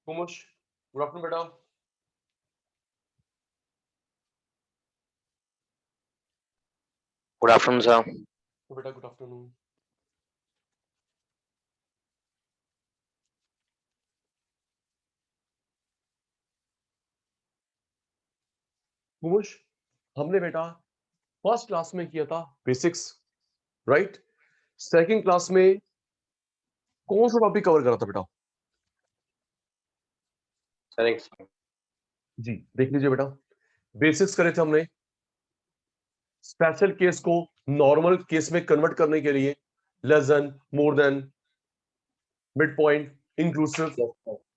कुमुश, good afternoon बेटा। Good afternoon sir. बेटा good afternoon. कुमुश, हमने बेटा फर्स्ट क्लास में किया था बेसिक्स, राइट? सेकंड क्लास में कौन सा टॉपिक कवर करा था बेटा? सर जी देख लीजिए बेटा, बेसिक्स करे थे हमने। स्पेशल केस को नॉर्मल केस में कन्वर्ट करने के लिए less than, more than, mid point, inclusive,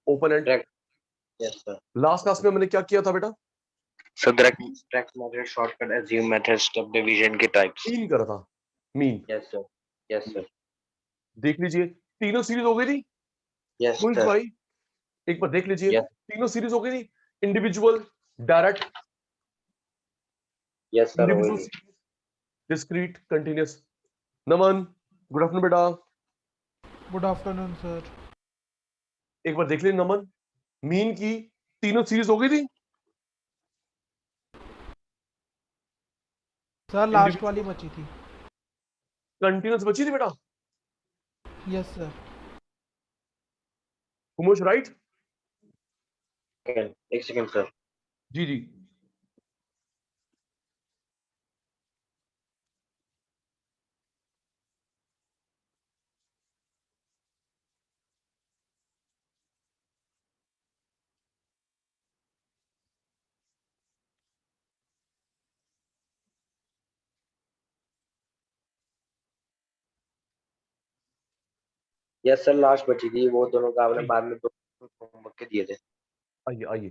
open and. Yes sir. Last class में मैंने क्या किया था बेटा? Sir direct method, shortcut, assume method, step division के टाइप्स। मीन करा था, mean. Yes sir. Yes sir. देख लीजिए तीनों सीरीज हो गई थी। यस कुछ सर। भाई एक बार देख लीजिए, यस तीनों सीरीज हो गई थी। Individual, direct, yes sir individual वही। Series, discrete, continuous. Naman, good afternoon बेटा। Good afternoon sir. एक बार देख लीजिए नमन, मीन की तीनों सीरीज हो गई थी। सर लास्ट वाली बची थी। कंटिन्यूअस बची थी बेटा। Yes sir. कुमुश राइट? एक सेकंड सर। जी जी। यस सर लास्ट बची थी, वो दोनों का आपने जी। बाद में दो होमवर्क के दिए थे। आइए आइए,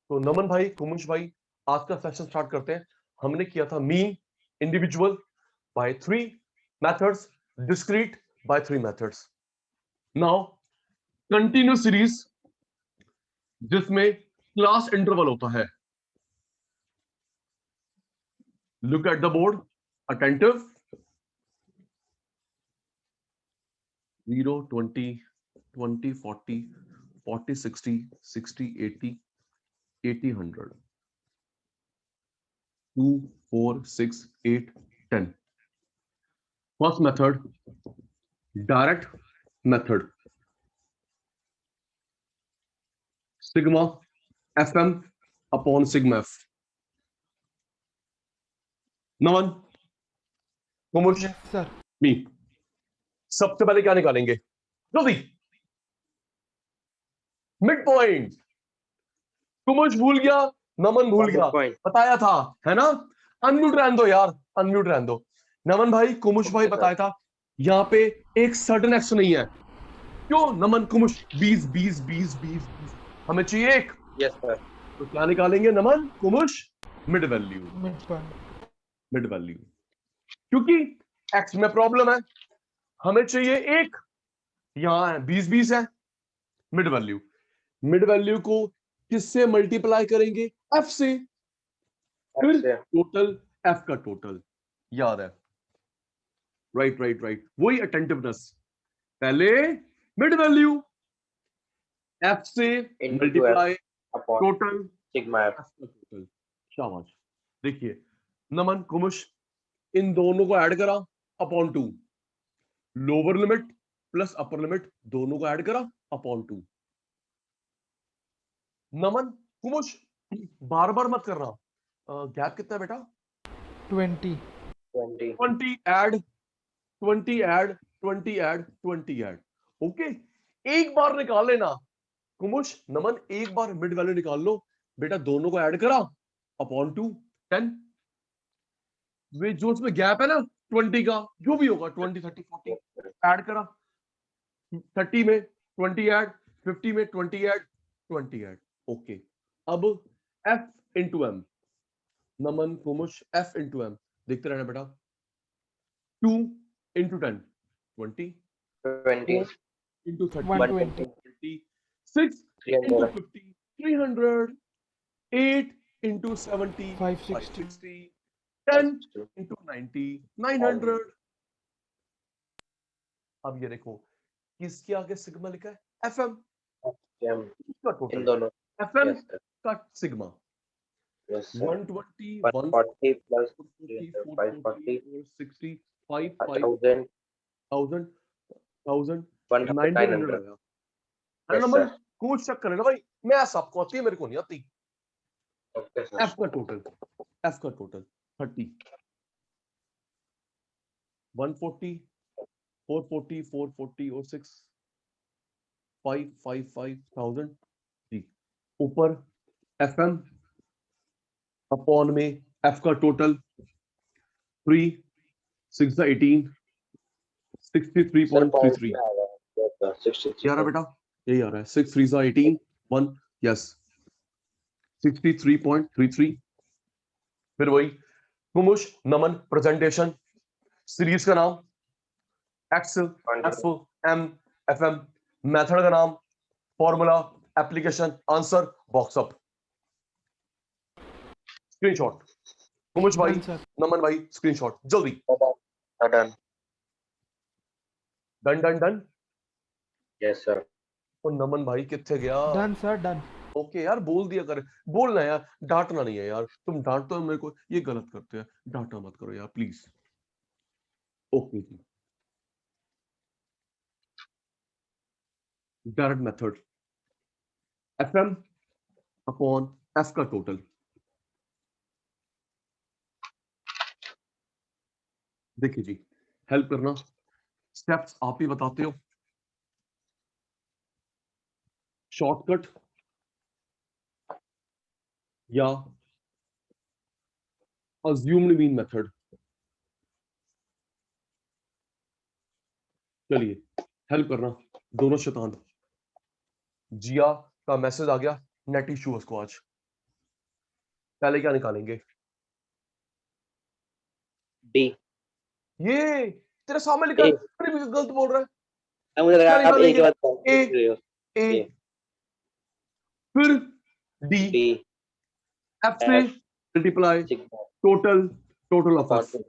तो नमन भाई, कुमुश भाई, आज का सेशन स्टार्ट करते हैं। हमने किया था mean, individual by 3 methods, discrete by 3 methods. Now continuous series जिसमें क्लास इंटरवल होता है। Look at the board, attentive. 0, 20, 20, 40, 40, 60, 60, 80, 80, 100, 2, 4, 6, 8, 10. First method, direct method. Sigma Fm upon sigma F. Naman, Kumush, yes sir. मी, सबसे पहले क्या निकालेंगे जल्दी? Mid point. कुमुश भूल गया, नमन भूल गया, पॉइंट। बताया था, है ना? अनम्यूट रहने दो यार, अनम्यूट रहने दो। नमन भाई, कुमुश भाई ओके सर। बताया था। यहाँ पे एक सर्टन एक्स नहीं है। क्यों नमन, कुमुश? 20 20 20 20 20 हमें चाहिए एक। Yes sir. तो क्या निकालेंगे Naman, Kumush? Mid value, mid point. Mid value. क्योंकि एक्स में प्रॉब्लम है, हमें चाहिए एक। यहां है 20 20 है, मिड वैल्यू। मिड वैल्यू को किससे मल्टीप्लाई करेंगे? एफ से। फिर टोटल, एफ का टोटल याद है। राइट राइट राइट, वही अटेंटिवनेस। पहले मिड वैल्यू, एफ से into F multiply upon total, sigma F. F का टोटल। शाबाश। देखिए नमन, कुमुश, इन दोनों को ऐड करा upon 2। Lower limit plus upper limit दोनों को ऐड करा अपॉन 2। नमन, कुमुश, बार बार मत करना। गैप कितना है बेटा? 20। 20। 20 add, 20 add, 20 add, 20 add. Okay, एक बार निकाल लेना। कुमुश, नमन, एक बार मिड वैल्यू निकाल लो बेटा, दोनों को ऐड करा अपॉन 2, 10। वे जो उसमें गैप है ना 20 का, जो भी होगा 20, 30, 40 ऐड करा। 30 में 20 ऐड, 50 में 20 ऐड, 20 ऐड। ओके, अब एफ इंटू एम। नमन, कुमुश, एफ इंटू एम देखते रहना बेटा। 2 into 10, 20, 20। 4 into 30, 120। 20, 6 into 300। 50, 300, 8 into 70, 560। 560, 10 into 90, 900। अब ये देखो, किसके आगे सिग्मा लिखा है? एफएम। M इसका इन टोटल दोनों FM yes sir का सिग्मा yes sir 120 140 plus 140 300 540 460 55 1000 1000 1000 1900 1900 आया। अरे yes नमन sir कोच चेक करे ना भाई, मैं सबको आती है, मेरे को नहीं आती। okay sir एफ का टोटल 30 140 440 440 और 6 555,000 जी। ऊपर FM अपॉन में एफ का टोटल 3 6 18 sir point 63.33 में आ रहा है yes sir ये आ रहा 63 बेटा, यही आ रहा है 6 3 18 1 यस 63.33। फिर वही कुमुश नमन प्रेजेंटेशन, सीरीज का नाम x F M F M, method का नाम formula, application, answer, box up, screenshot. Kumush भाई, डन सर। नमन भाई, स्क्रीनशॉट जल्दी। done done done done. yes sir और नमन भाई कितने गया? Done sir done. ओके यार, बोल दिया कर, बोलना यार, डांटना नहीं है यार, तुम डांटते हो मेरे को, ये गलत करते हैं, डांटा मत करो यार प्लीज। ओके जी, direct method FM upon F का टोटल। देखिए जी, हेल्प करना, स्टेप्स आप ही बताते हो। शॉर्टकट या अज्यूम्ड मीन मेथड? चलिए हेल्प करना दोनों शैतान। जिया का मैसेज आ गया, नेट इशू उसको आज। पहले क्या निकालेंगे? D ये तेरे सामने लिखा A है, अरे भी गलत बोल रहा है। अब मुझे लगा क्या आप A के निकालेंगे? बाद ए पूछ रहे हो ए A फिर डी, D एफ से F multiply sigma total, total of F. 45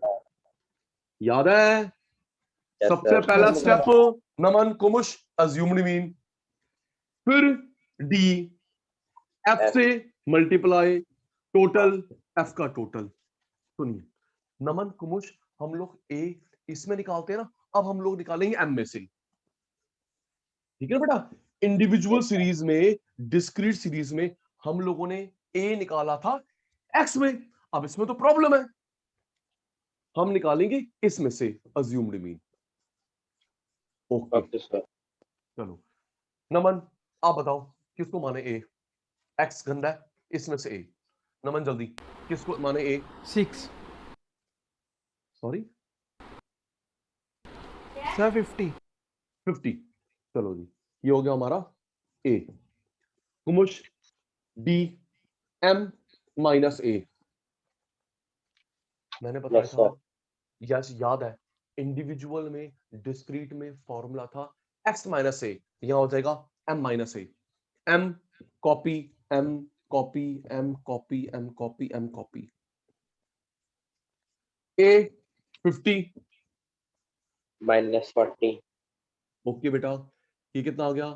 याद है yes सबसे sir पहला Yes, स्टेप sir. नमन कुमुश अज्यूम्ड मीन, फिर डी, एफ F से मल्टीप्लाई टोटल, एफ का टोटल। सुनिए नमन कुमुश, हम लोग ए इसमें निकालते हैं ना, अब हम लोग निकालेंगे एम में से, ठीक है ना बेटा? इंडिविजुअल yes सीरीज में, डिस्क्रीट सीरीज में हम लोगों ने ए निकाला था एक्स में, अब इसमें तो प्रॉब्लम है, हम निकालेंगे इसमें से assumed mean. Okay okay sir चलो नमन आप बताओ किसको माने ए? एक्स गंदा है, इसमें से ए। नमन जल्दी, किसको माने ए? 6 सॉरी सर 50 50। चलो जी, ये हो गया हमारा ए। कुमुश डी एम माइनस ए, मैंने बताया yes था, sir यस याद है, इंडिविजुअल में डिस्क्रीट में फॉर्मूला था एक्स माइनस ए, यहां हो जाएगा M minus A. M copy M copy M copy M copy M copy. A 50 -40 okay बेटा, ये कितना आ गया?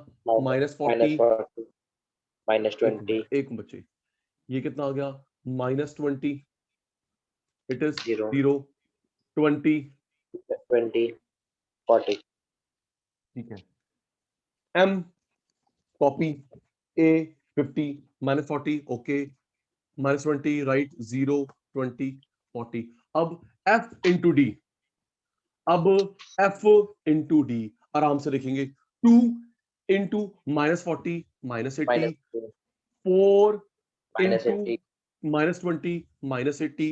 minus -40 -40 -20 एक बच्चे, ये कितना आ गया? -20 इट इज 0 0 20 20 40 ठीक है। M copy A 50 -40 okay, -20 right 0 20 40। अब एफ इंटू डी, अब एफ इंटू डी आराम से लिखेंगे, 2 into -40 -80, -2 4 into -80 -20 -80,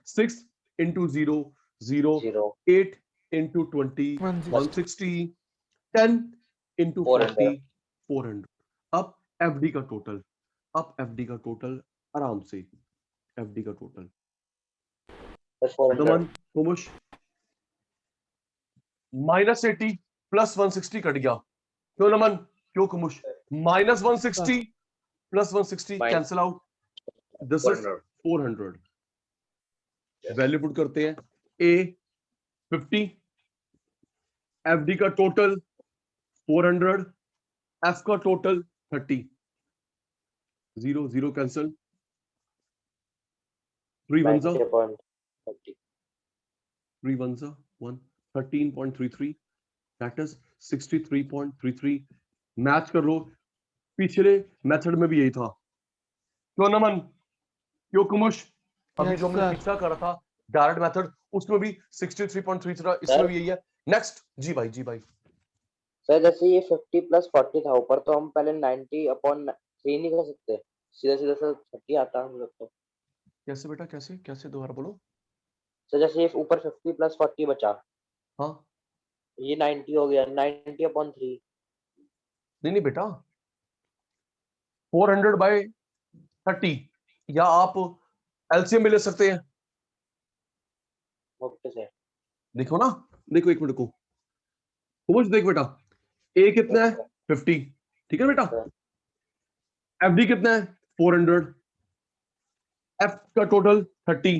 6 into 0 0, 0 8 into 20 160 160, 10 into 40 400 400। अब एफडी का टोटल, अब एफडी का टोटल आराम से, एफडी का टोटल plus 400 नमन कुमुश -80 प्लस 160 कट गया, क्यों नमन, क्यों कुमुश? -160 plus 160 Minus cancel out, this is 400 400। Yes. Value put करते हैं, ए 50, एफडी का टोटल 400, एफ का total 30, 0 0 cancel, 3 ones are 90.30. 3 ones are 1, 13.33, that is 63.33. Match कर लो, पिछले मेथड में भी यही था। क्यों नमन, क्यों कुमुश, अभी Yes, जो हमने sir. पिछला करा था डायरेक्ट मेथड, उसमें भी 63.33 था, इसमें भी यही है। नेक्स्ट जी भाई, जी भाई। सर जैसे ये 50 प्लस 40 था ऊपर, तो हम पहले 90/3 नहीं कर सकते? सीधा सीधा सर 30 आता हम लोग तो। कैसे बेटा, कैसे कैसे, दोबारा बोलो। सर जैसे ये ऊपर 50 प्लस 40 बचा, हाँ, ये 90 हो गया, 90/3। नहीं नहीं बेटा, 400/30, या आप एलसीएम भी ले सकते हैं। Okay sir. देखो ना, देखो एक मिनट को, कुमुश देख बेटा, ए कितना है 50, ठीक है बेटा, एफडी कितना है 400, एफ का टोटल 30,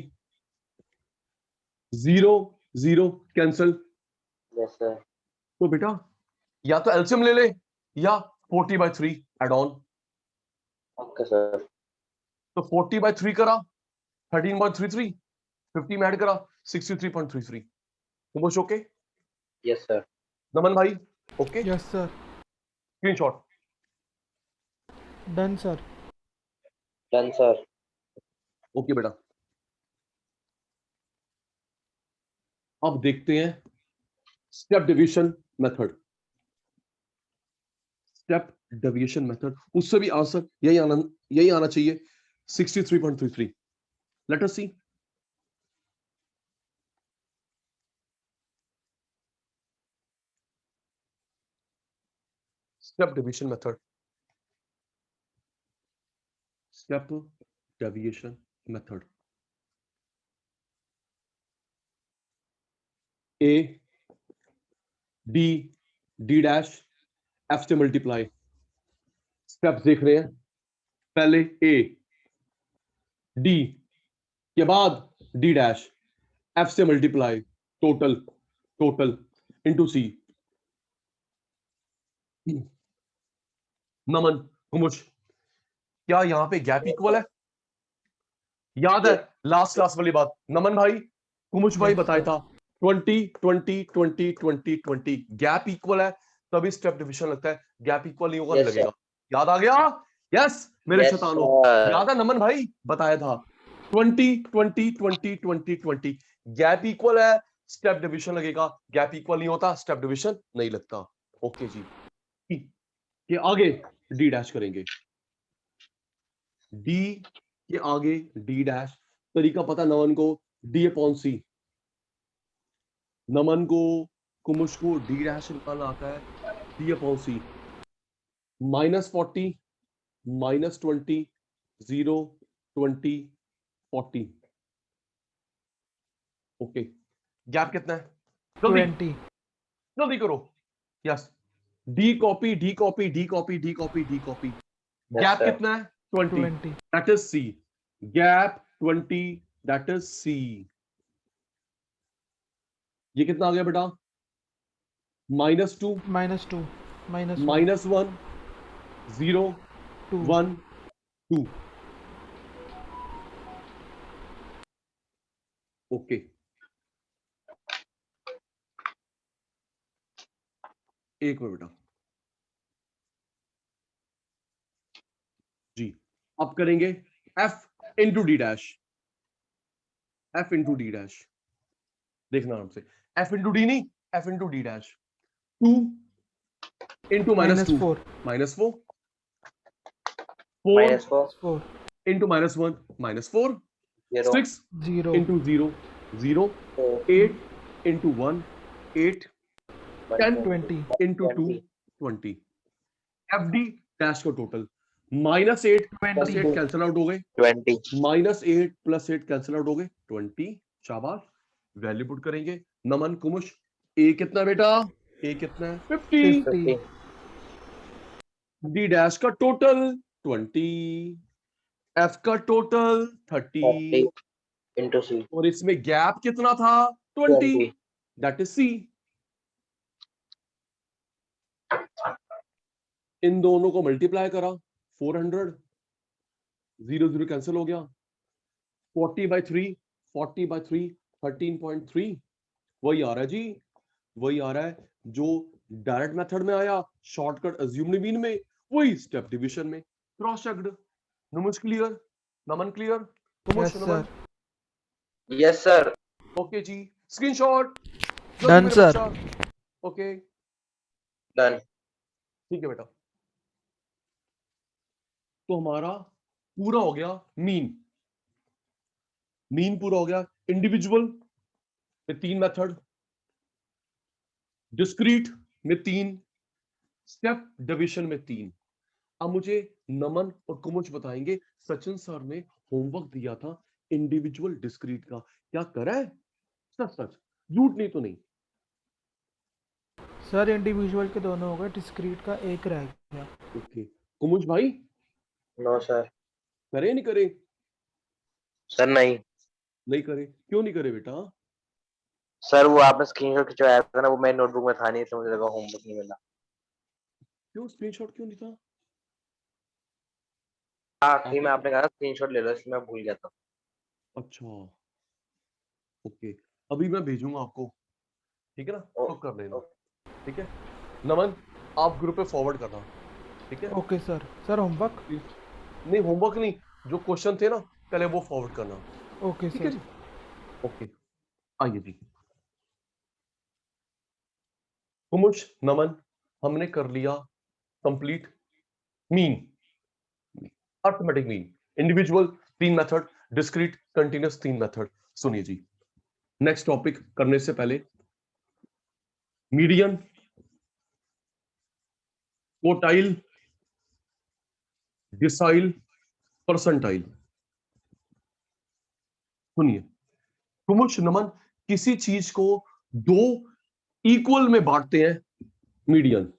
0 0 कैंसल। Yes sir. तो बेटा या तो एलसीएम ले ले या 40/3 एड ऑन। Okay sir. तो 40/3 करा 13.33, 50 में ऐड करा 63.33। Kumush okay, yes sir. Naman भाई okay, Yes, sir. Screenshot. Done, sir. Done sir. Okay बेटा, अब देखते हैं step division method. Step deviation method, उससे भी आंसर यही आना चाहिए 63.33। Let us see. Step division method, step deviation method. A D, D dash, F से मल्टीप्लाई। स्टेप्स देख रहे हैं, पहले ए डी के बाद डी डैश, एफ से मल्टीप्लाई, टोटल टोटल इंटू सी। नमन कुमुश, क्या यहां पे गैप इक्वल है? याद है लास्ट क्लास वाली बात, नमन भाई, कुमुश भाई Yes, बताया sir. था 20 20 20 20 20, गैप इक्वल है तभी स्टेप डिवीजन लगता है, गैप इक्वल नहीं होगा नहीं Yes, sir. लगेगा। याद आ गया? यस मेरे Yes, शैतानो, sir. याद है नमन भाई बताया था 20 20 20 20 20, गैप इक्वल है स्टेप डिवीजन लगेगा, गैप इक्वल नहीं होता स्टेप डिवीजन नहीं लगता। ओके जी, ये आगे डी डैश करेंगे, डी के आगे डी डैश। तरीका पता नमन को, डी अपॉन सी। नमन को, कुमुश को डी डैश निकालना आता है, D upon C. -40 -20 0 20 40। Okay, gap कितना है? जल्दी 20. जल्दी करो। Yes, D copy D copy D copy D copy D copy. Gap sir. कितना है? 20, 20. That is C. Gap 20, that is C. ये कितना आ गया बेटा? -2 -2. -1. -1 0 2. 1 2। ओके, एक मिनट बेटा जी। अब करेंगे f into D dash, f into D dash. देखना आराम से, f इंटू डी नहीं, f into D dash. 2 into -2 -4. -4, 4 -4. 4. Into -1 -4, 0. 6 0. Into 0 0, 8 into 1 8, 10 20. Into 2 20। F D dash का टोटल -8 प्लस 8 कैंसिल आउट हो गए, 20. -8 प्लस 8 कैंसिल आउट हो गए 20। शाबाश, वैल्यू पुट करेंगे। नमन कुमुश, ए कितना बेटा? ए कितना है? 50। 50. डी डैश का टोटल 20, एफ का टोटल 30, 30 into C. और इसमें गैप कितना था? 20, दैट इज सी। इन दोनों को मल्टीप्लाई करा 400, 0 0 कैंसिल हो गया, 40/3 40/3 13.3 वही आ रहा है जी, वही आ रहा है जो डायरेक्ट मेथड में आया, शॉर्टकट अज्यूम्ड मीन में, वही स्टेप डिवीजन में। Cross checked. Numush clear, Naman clear, yes sir. Yes sir. Okay जी, screenshot done sir. Okay done. ठीक है बेटा। तो हमारा पूरा हो गया मीन, मीन पूरा हो गया। इंडिविजुअल में 3 मेथड, डिस्क्रीट में 3, स्टेप डिवीजन में 3। अब मुझे नमन और कुमुच बताएंगे, सचिन सर ने होमवर्क दिया था इंडिविजुअल डिस्क्रीट का, क्या करा है? सच सच, झूठ नहीं तो नहीं। सर इंडिविजुअल के दोनों हो गए, डिस्क्रीट का एक रह गया। ओके कुमुच भाई, नो सर। करे नहीं करे? सर नहीं। नहीं करे, क्यों नहीं करे बेटा? सर वो आपने स्क्रीनशॉट खिंचवाया था ना, वो मेरी नोटबुक में था नहीं, इसलिए मुझे लगा होमवर्क नहीं मिला। क्यों स्क्रीनशॉट क्यों नहीं था? आखिरी में आपने कहा स्क्रीनशॉट ले लो, इसलिए मैं भूल गया था। अच्छा ओके, अभी मैं भेजूंगा आपको, ठीक है ना, तो कर लेना, ठीक है। नमन आप ग्रुप पे फॉरवर्ड करना, ठीक है। Okay sir. Sir homework? नहीं होमवर्क नहीं, जो क्वेश्चन थे ना पहले वो फॉरवर्ड करना, ओके ठीक है सर। जी। ओके आइए जी, कुमुश नमन हमने कर लिया complete mean, arithmetic mean, individual 3 method, discrete continuous 3 method. सुनिए जी, नेक्स्ट टॉपिक करने से पहले मीडियन, क्वोटाइल, डिसाइल, परसेंटाइल। सुनिए कुमुश नमन, किसी चीज को 2 इक्वल में बांटते हैं मीडियन,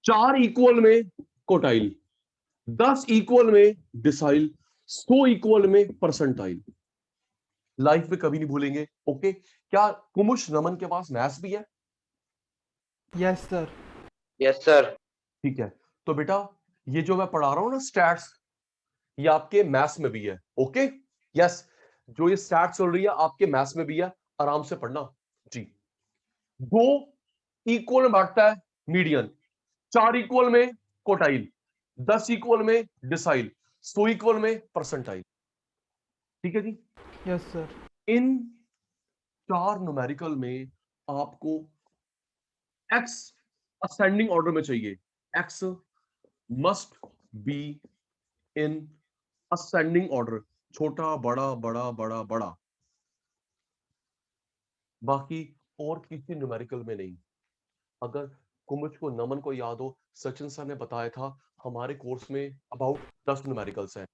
4 इक्वल में क्वोटाइल, 10 इक्वल में डिसाइल, 100 इक्वल में परसेंटाइल। लाइफ में कभी नहीं भूलेंगे, ओके। क्या कुमुश नमन के पास मैथ्स भी है? Yes sir. Yes sir. ठीक है, तो बेटा ये जो मैं पढ़ा रहा हूं ना स्टैट्स, ये आपके मैथ्स में भी है, ओके। यस, जो ये स्टैट्स चल रही है आपके मैथ्स में भी है, आराम से पढ़ना जी। 2 इक्वल में बांटता है मीडियन, 4 इक्वल में क्वोटाइल, 10 इक्वल में डिसाइल, 100 इक्वल में परसेंटाइल, ठीक है जी। Yes sir. इन 4 न्यूमेरिकल में आपको एक्स असेंडिंग ऑर्डर में चाहिए, X must be in ascending order, छोटा बड़ा बड़ा बड़ा बड़ा, बाकी और किसी न्यूमेरिकल में नहीं। अगर कुमुच को नमन को याद हो, सचिन सर ने बताया था हमारे कोर्स में अबाउट 10 न्यूमेरिकल्स हैं,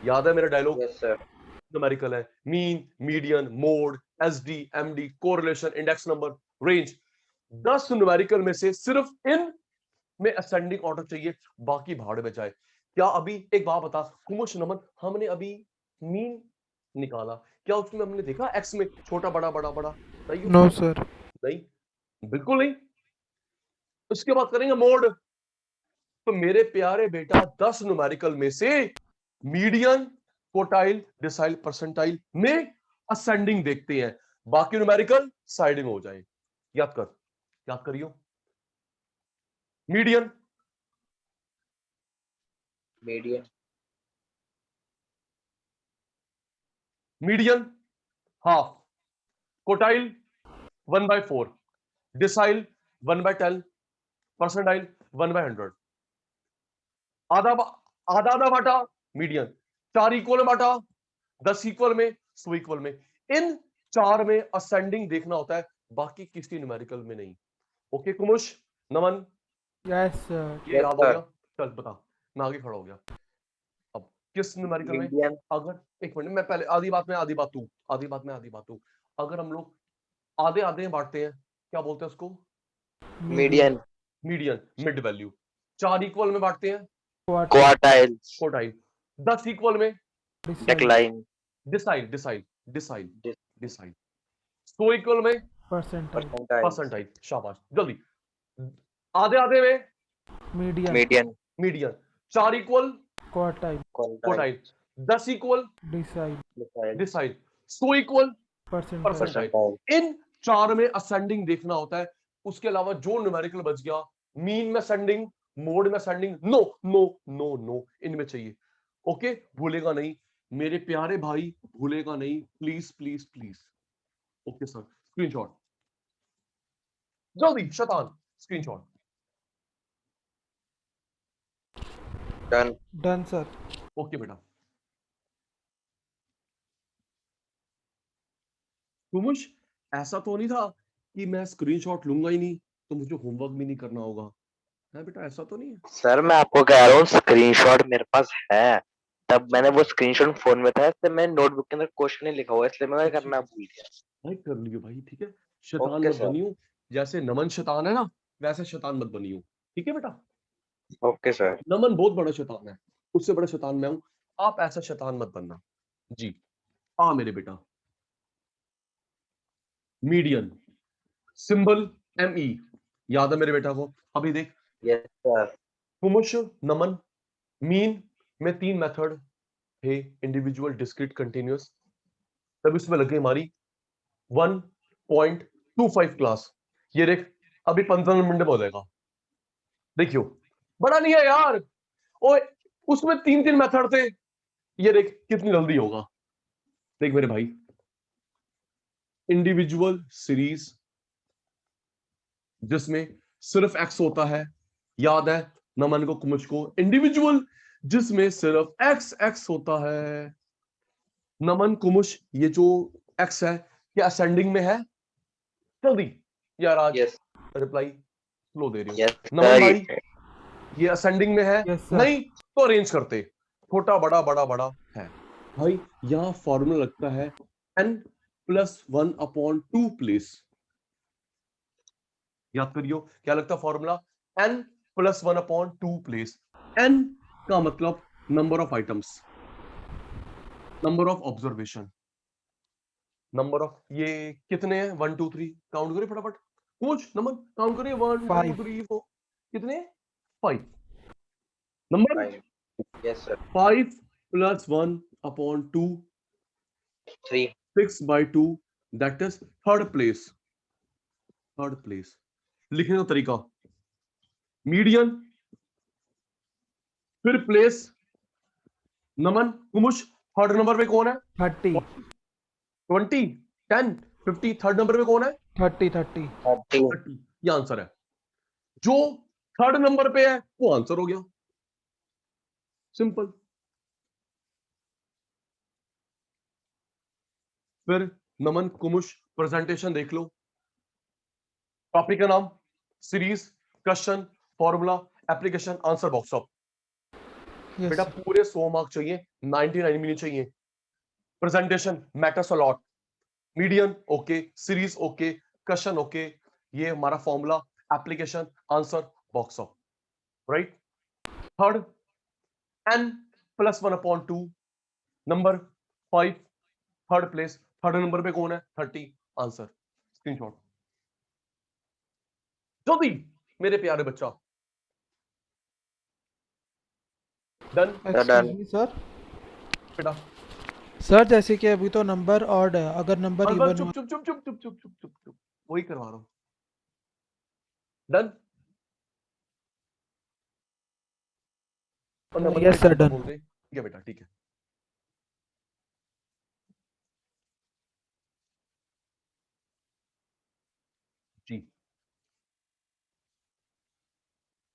याद है मेरा डायलॉग? Yes sir. न्यूमेरिकल है mean, median, mode, SD, MD, correlation, index number, range. 10 numerical में से सिर्फ इन में असेंडिंग ऑर्डर चाहिए, बाकी भाड़ में जाए। क्या अभी एक बात बता कुमुश नमन, हमने अभी मीन निकाला, क्या उसमें हमने देखा एक्स में छोटा बड़ा बड़ा बड़ा? नहीं नो सर। नहीं, बिल्कुल नहीं। उसके बाद करेंगे मोड, तो मेरे प्यारे बेटा 10 न्यूमेरिकल में से मीडियन, क्वोटाइल, डिसाइल, परसेंटाइल में असेंडिंग देखते हैं, बाकी न्यूमेरिकल साइड में हो जाए। याद कर, याद करियो। Median, median. Median half, quartile 1/4, decile 1/10, percentile 1/100। आधा आधा आधा बांटा मीडियन, 4 इक्वल में बांटा, 10 इक्वल में, 100 इक्वल में। इन 4 में असेंडिंग देखना होता है, बाकी किसी न्यूमेरिकल में नहीं। Okay कुमुश Naman, yes sir. ये याद हो गया? चल बता, मैं आगे खड़ा हो गया। अब किस न्यूमेरिकल में? मीडियन। अगर एक मिनट, मैं पहले आधी बात में आधी बात तू, आधी बात में आधी बात तू। अगर हम लोग आधे आधे बांटते हैं, क्या बोलते हैं उसको? Median. Median, mid value. 4 equal में बांटते हैं, क्वार्टाइल्स। क्वोटाइल। 10 इक्वल में, decline. Decile decile decile decile. 100 equal में, परसेंटाइल। परसेंटाइल्स। परसेंटाइल। शाबाश, जल्दी। आधे आधे में, median median, median, 4 equal quartile quintile, quartile, 10 equal decile decile, decile, 100 equal percentile percentile. percentile, इन 4 में असेंडिंग देखना होता है, उसके अलावा जो न्यूमेरिकल बच गया, मीन में असेंडिंग, मोड में ascending, no no no no इनमें चाहिए। ओके, भूलेगा नहीं मेरे प्यारे भाई, भूलेगा नहीं, please please please. Okay sir, screenshot जल्दी, शैतान screenshot. done, done sir. Okay बेटा, कुमुश ऐसा तो नहीं था कि मैं स्क्रीनशॉट लूंगा ही नहीं तो मुझे होमवर्क भी नहीं करना होगा, है बेटा? ऐसा तो नहीं है। सर मैं आपको कह रहा हूँ स्क्रीनशॉट मेरे पास है, तब मैंने वो स्क्रीनशॉट फोन में था, इसलिए मैं नोटबुक के अंदर क्वेश्चन नहीं लिखा हुआ, इसलिए मैं अच्छी करना बात। भूल गया। भाई कर लियो भाई, ठीक है, शैतान ओके मत सर, बनियो। जैसे नमन शैतान है ना, वैसे शैतान मत बनियो, ठीक है बेटा? ओके सर, नमन बहुत बड़ा शैतान है, उससे बड़ा शैतान मैं हूं, आप ऐसा शैतान मत बनना जी। हाँ मेरे बेटा, मीडियन सिंबल ME, याद है मेरे बेटा को? अभी देख, यस सर, कुमुश, नमन, मीन में 3 मेथड थे, इंडिविजुअल, डिस्क्रीट, कंटिन्यूअस। तब इसमें लग गई हमारी 1.25 क्लास। ये देख, अभी 15 मिनट में हो जाएगा, देखियो, बड़ा नहीं है यार। ओए, उसमें 3 मेथड थे, ये देख कितनी जल्दी होगा। देख मेरे भाई, इंडिविजुअल सीरीज जिसमें सिर्फ एक्स होता है, याद है नमन को, कुमुश को? इंडिविजुअल जिसमें सिर्फ एक्स एक्स होता है। नमन, कुमुश, ये जो एक्स है क्या असेंडिंग में है? जल्दी यार, आज यस, रिप्लाई स्लो दे रही यस हूं। नमन सर, भाई, ये असेंडिंग में है? Yes sir. नहीं तो अरेंज करते, छोटा बड़ा बड़ा बड़ा है भाई। यहां फॉर्मूला लगता है n+1/2 प्लेस, याद करियो क्या लगता है फॉर्मूला? n+1/2 place. n का मतलब number of items, number of observation, number of, ये कितने हैं? 1 2 3, काउंट करिए फटाफट, पूछ नमन, काउंट करिए 1 2 5 3 4, कितने? 5 number, 5, yes sir, 5 + 1/2, 3, 6/2, that is third place. Third place लिखने का तरीका, मीडियन, फिर प्लेस। नमन, कुमुश, थर्ड नंबर पे कौन है? 30 20, 10, 50, थर्ड नंबर पे कौन है? 30 30, 30। ये आंसर है, जो थर्ड नंबर पे है वो आंसर हो गया, सिंपल। फिर नमन, कुमुश, प्रेजेंटेशन देख लो, टॉपिक का नाम, series, question, formula, application, answer box of. Yes बेटा सर। पूरे 100 मार्क चाहिए, 99 मिलनी चाहिए। Presentation matters a lot, median okay, series okay, question okay, ये हमारा formula, application, answer box of, right. Third, n+1/2, number 5, third place, third number पे कौन है? 30, आंसर, स्क्रीनशॉट जल्दी मेरे प्यारे बच्चा, डन एक्सक्यूज done, मी सर। बेटा। सर जैसे कि अभी तो नंबर ऑड है, अगर नंबर बस इवन चुप हुआ चुप चुप चुप चुप चुप चुप चुप चुप, वही करवा रहा हूं, डन। और नंबर यस एक सर नंबर डन। बोल दे, ठीक है बेटा, ठीक है। जी,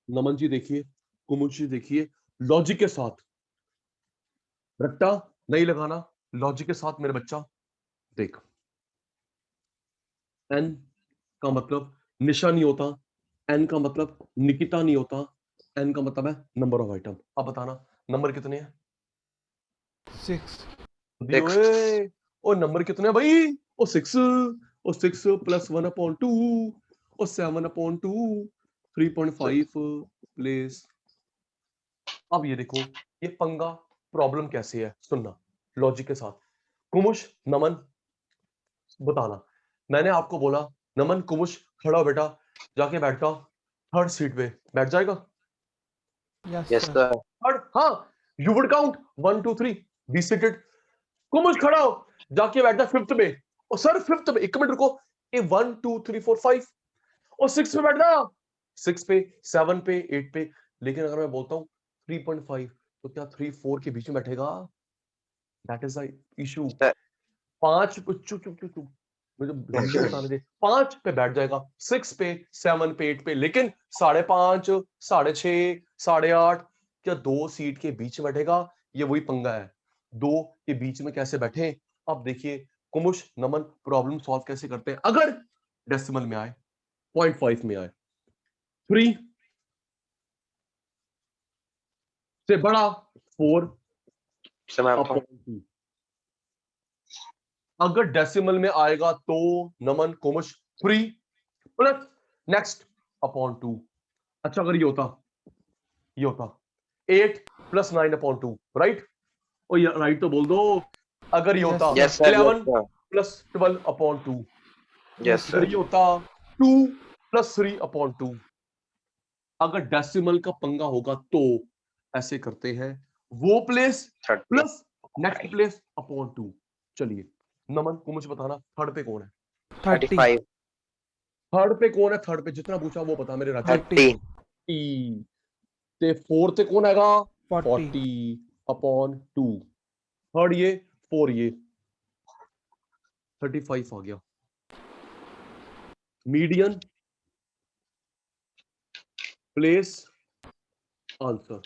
नमन जी देखिए, कुमुद जी देखिए, लॉजिक के साथ, रट्टा नहीं लगाना, लॉजिक के साथ मेरे बच्चा देख। एन का मतलब निशा नहीं होता, एन का मतलब निकिता नहीं होता, एन का मतलब है नंबर ऑफ आइटम। अब बताना नंबर कितने हैं? 6 दियो 6, ओ नंबर कितने हैं भाई? ओ 6, ओ 6 + 1/2, ओ 7/2, 3.5 प्लेस। अब ये देखो, ये पंगा प्रॉब्लम कैसे है, सुनना लॉजिक के साथ। कुमुश, नमन, बताना। मैंने आपको बोला नमन, कुमुश, खड़ा हो बेटा, जाके बैठता थर्ड सीट पे, बैठ जाएगा? Yes yes sir sir. Third, हाँ, you would count 1 2 3, be seated. Kumush खड़ा हो, जाके बैठ जा फिफ्थ पे। और सर फिफ्थ पे, 1 मिनट रुको, ये 1 2 3 4 5, और 6 पे बैठ जा, 6 पे, 7 पे, 8 पे। लेकिन अगर मैं बोलता हूँ 3.5, तो क्या 3 4 के बीच में बैठेगा? That is the issue. Sir 5 चुप चुप चुप चुप, मुझे रीजन बताने दे। 5 पे बैठ जाएगा, 6 पे, 7 पे, 8 पे, लेकिन 5.5, 6.5, 8.5, क्या 2 सीट के बीच में बैठेगा? ये वही पंगा है, 2 के बीच में कैसे बैठे? अब देखिए कुमुश, नमन, प्रॉब्लम सॉल्व कैसे करते हैं अगर डेसिमल में आए, 0.5 में आए। 3 से बड़ा 4 सर मैं आपको अपॉन 2। अगर डेसिमल में आएगा तो नमन, कुमुश, 3 प्लस नेक्स्ट अपॉन 2। अच्छा अगर ये होता 8 + 9 अपॉन 2, राइट? और ये राइट तो बोल दो। अगर ये यस होता sir yes sir 11 + 12 upon 2। Yes yes अगर सर ये होता 2 + 3 अपॉन 2। अगर डेसिमल का पंगा होगा तो ऐसे करते हैं, वो place 30 plus next place upon 2। चलिए नमन को मुझे बताना, थर्ड पे कौन है? 30 35 थर्ड पे कौन है? थर्ड पे जितना पूछा वो बता मेरे राजा। 30 30 ते फोर्थ पे कौन आएगा? 40 40 अपॉन 2। थर्ड ये, 4 ये, 35 आ गया। Median, place, answer.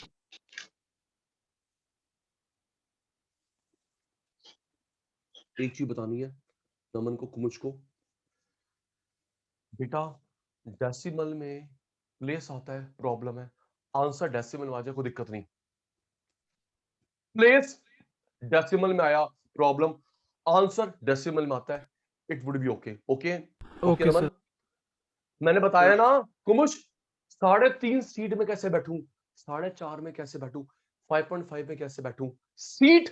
एक चीज बतानी है नमन को, कुमुच को, बेटा डेसिमल में प्लेस आता है प्रॉब्लम है, आंसर डेसिमल में आ जाए कोई दिक्कत नहीं। प्लेस डेसिमल में आया प्रॉब्लम, आंसर डेसिमल में आता है, it would be okay. Okay okay okay Naman, sir मैंने बताया ना कुमुश, 3.5 सीट में कैसे बैठूं, 4.5 में कैसे बैठूं, 5.5 में कैसे बैठूं? सीट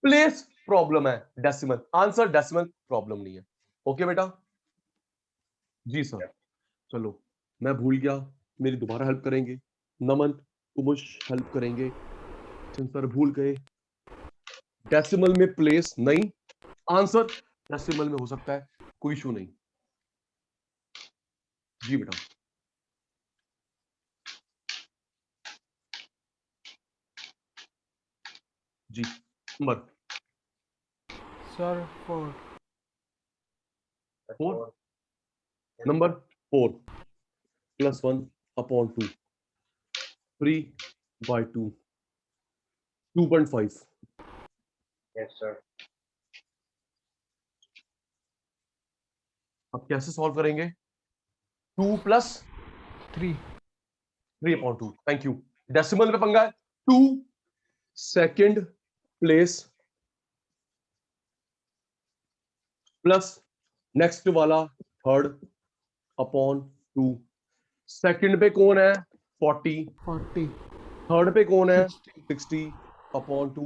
प्लेस प्रॉब्लम है, डेसिमल आंसर डेसिमल प्रॉब्लम नहीं है। ओके बेटा? जी सर। चलो मैं भूल गया, मेरी दोबारा हेल्प करेंगे नमन, कुमुश हेल्प करेंगे। सर भूल गए, डेसिमल में प्लेस नहीं, आंसर डेसिमल में हो सकता है, कोई इशू नहीं। जी बेटा। जी number sir 4 4, number 4 + 1 upon 2, 3/2, 2.5। Yes sir अब कैसे सॉल्व करेंगे? 2 + 3 3/2, थैंक यू। डेसिमल में पंगा है, 2 सेकंड प्लेस प्लस नेक्स्ट वाला थर्ड अपॉन 2। सेकंड पे कौन है? 40। 40 थर्ड पे कौन है? 60 60 अपॉन 2,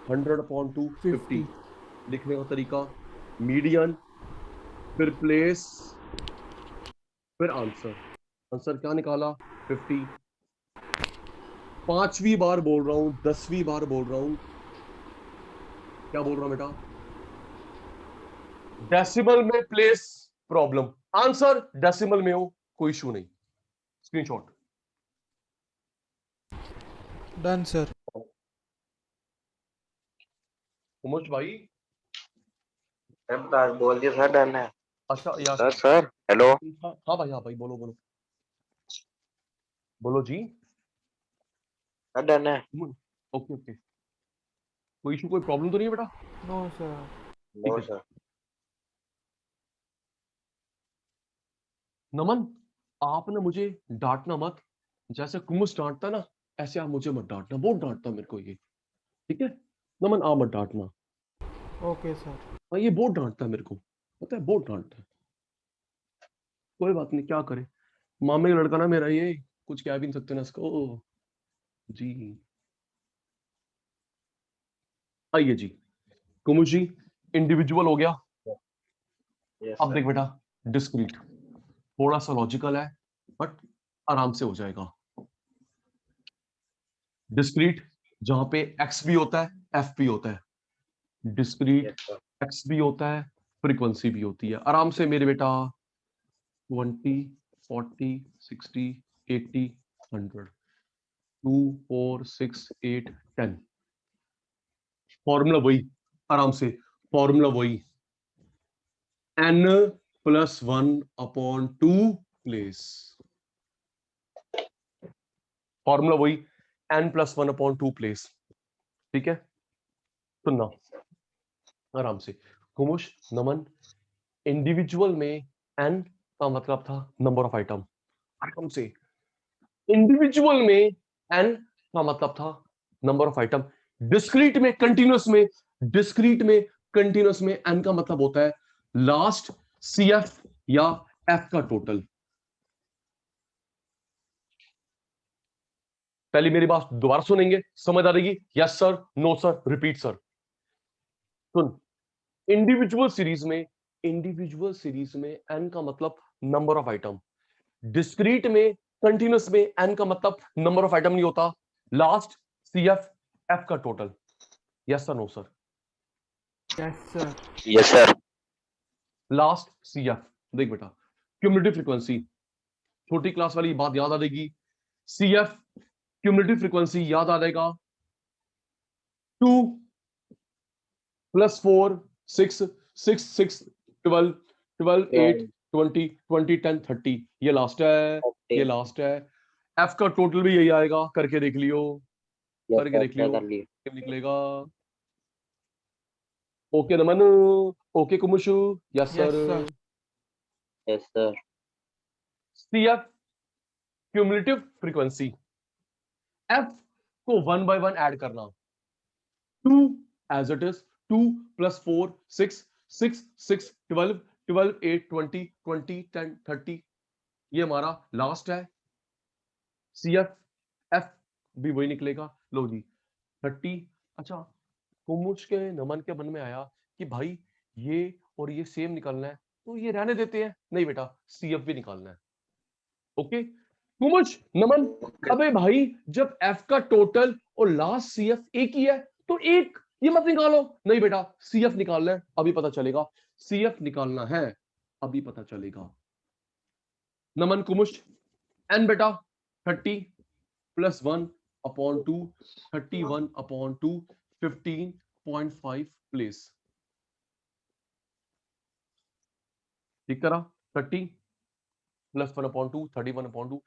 100 अपॉन 2, 50। 50 लिखने का तरीका, मीडियन, फिर प्लेस, फिर आंसर। आंसर क्या निकाला? 50। 5वीं बार बोल रहा हूं, 10वीं बार बोल रहा हूं, क्या बोल रहा हूं बेटा? डेसिमल में प्लेस प्रॉब्लम, आंसर डेसिमल में हो, कोई इशू नहीं। स्क्रीनशॉट। डन सर उमोश भाई, सर बोल दिया सर डन है। अच्छा यार, सर सर हेलो हाँ हाँ भाई, हाँ भाई, बोलो बोलो बोलो जी। सर डन है। ओके ओके, कोई इशू, कोई प्रॉब्लम तो नहीं है बेटा? नो सर ठीक नो है सर नमन, आपने मुझे डांटना मत, जैसे कुमुस डांटता ना, ऐसे आप मुझे मत डांटना, बहुत डांटता मेरे को ये, ठीक है नमन? आप मत डांटना। ओके सर हाँ ये बहुत डांटता है मेरे को, पता है, बहुत डांटता है। कोई बात नहीं, क्या करे, मामे का लड़का ना मेरा, ये कुछ कह भी नहीं सकते ना इसको। जी आइए जी, कुमुश जी, इंडिविजुअल हो गया। यस अब सर देख बेटा, डिस्क्रीट थोड़ा सा लॉजिकल है, बट आराम से हो जाएगा। डिस्क्रीट जहां पे एक्स भी होता है एफ भी होता है, डिस्क्रीट यस सर। एक्स भी होता है फ्रीक्वेंसी भी होती है। आराम से मेरे बेटा 20 40 60 80 100 2 4 6 8 10 फॉर्मूला वही, आराम से फॉर्मूला वही, n प्लस 1/2 प्लेस, फॉर्मूला वही n प्लस 1/2 प्लेस। ठीक है, सुनना आराम से। कुमुश नमन, इंडिविजुअल में n का मतलब था नंबर ऑफ आइटम, आराम से इंडिविजुअल में n का मतलब था नंबर ऑफ आइटम, डिस्क्रीट में कंटिन्यूअस में, डिस्क्रीट में कंटिन्यूअस में n का मतलब होता है लास्ट CF या F का टोटल। पहले मेरी बात दोबारा सुनेंगे, समझ आ रहेगी? Yes sir, no sir, repeat sir. सुन, इंडिविजुअल सीरीज में, इंडिविजुअल सीरीज में n का मतलब नंबर ऑफ आइटम, डिस्क्रीट में कंटिन्यूअस में n का मतलब नंबर ऑफ आइटम नहीं होता, लास्ट CF F का total. Yes sir, no sir? Yes sir. Yes sir. Last CF, देख बेटा क्यूमुलेटिव फ्रीक्वेंसी, छोटी क्लास वाली बात याद आ जाएगी, CF क्यूमुलेटिव फ्रीक्वेंसी याद आ जाएगा 2 + 4 6 6 6 12 12 8 20 20 10 30, ये लास्ट है, ये लास्ट है। F का टोटल भी यही आएगा, करके देख लियो, करके देख लियो, कर लिए। क्या निकलेगा। Okay Naman, okay Kumush, yes yes sir. Sir. Yes sir. CF cumulative frequency, F को 1 by 1 ऐड करना, 2 as it is, 2 + 4 6 6 6 12 12 8 20 20 10 30, ये हमारा लास्ट है। CF F भी वही निकलेगा। लो जी 30। अच्छा, कुमुश के नमन के मन में आया कि भाई ये और ये सेम निकालना है, तो ये रहने देते हैं। नहीं बेटा, CF भी निकालना है। ओके कुमुश नमन, अबे भाई जब F का टोटल और लास्ट CF एक ही है तो एक ये मत निकालो। नहीं बेटा, CF निकालना है, अभी पता चलेगा। CF निकालना है, अभी पता चलेगा। नमन कुमुश, n बेटा 30 + 1/2 31/2 15.5 प्लेस, ठीक करा? 30 + 1/2 31/2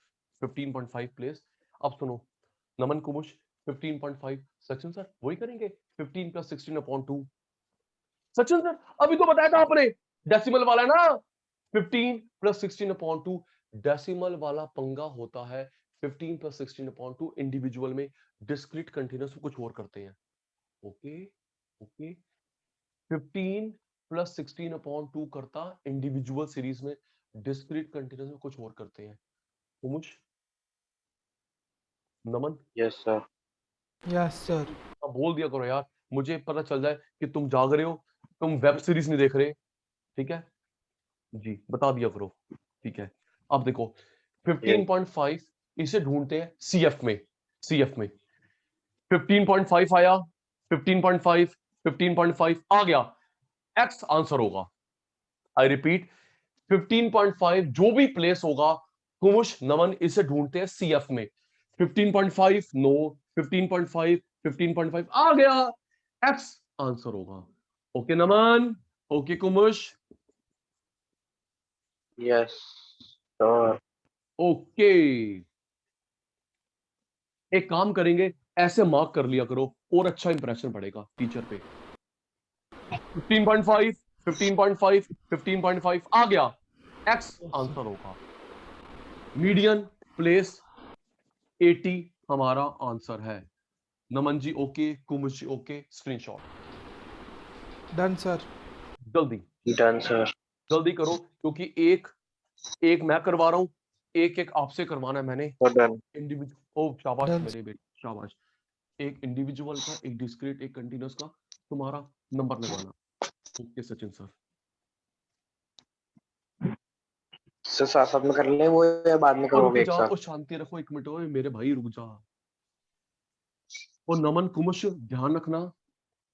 15.5 प्लेस। अब सुनो नमन कुमुश, 15.5 सचिन सर वही करेंगे, 15 + 16/2। सचिन सर अभी तो बताया था आपने, डेसिमल वाला ना, 15 + 16/2 डेसिमल वाला पंगा होता है। 15 + 16/2 इंडिविजुअल में, डिस्क्रीट कंटीन्यूअस में कुछ और करते हैं। ओके ओके, 15 + 16/2 करता इंडिविजुअल सीरीज में, डिस्क्रीट कंटीन्यूअस में कुछ और करते हैं। कुमुश Naman, yes sir. Yes sir. अब बोल दिया करो यार, मुझे पता चल जाए कि तुम जाग रहे हो, तुम वेब सीरीज नहीं देख रहे। ठीक है जी, बता दिया करो। ठीक है, अब देखो 15.5 इसे ढूंढते हैं CF में, CF में 15.5 आया, 15.5 15.5 आ गया, X आंसर होगा। आई रिपीट, 15.5 जो भी प्लेस होगा, कुमुश नमन इसे ढूंढते हैं CF में। 15.5 नो, 15.5 15.5 आ गया, X आंसर होगा। Okay Naman, okay कुमुश, yes sir. Okay. एक काम करेंगे, ऐसे मार्क कर लिया करो और अच्छा इंप्रेशन पड़ेगा टीचर पे। 15.5 15.5 15.5 आ गया, X आंसर होगा। मीडियन प्लेस 80 हमारा आंसर है। नमन जी ओके, कुमुश जी ओके, स्क्रीनशॉट डन सर। जल्दी डन सर। जल्दी करो, क्योंकि एक एक मैं करवा रहा हूं, एक एक आपसे करवाना है मैंने। डन। इंडिविजुअल, ओ शाबाश डन मेरे बेटे, शाबाश। एक इंडिविजुअल का, एक डिस्क्रीट, एक कंटीन्यूअस का तुम्हारा नंबर लगवाना। ओके सचिन सर, सर साथ साथ में कर ले वो या बाद में और रुक करोगे एक जा, साथ? और शांति रखो, 1 मिनट, ओए मेरे भाई रुक जा। और नमन कुमुश ध्यान रखना,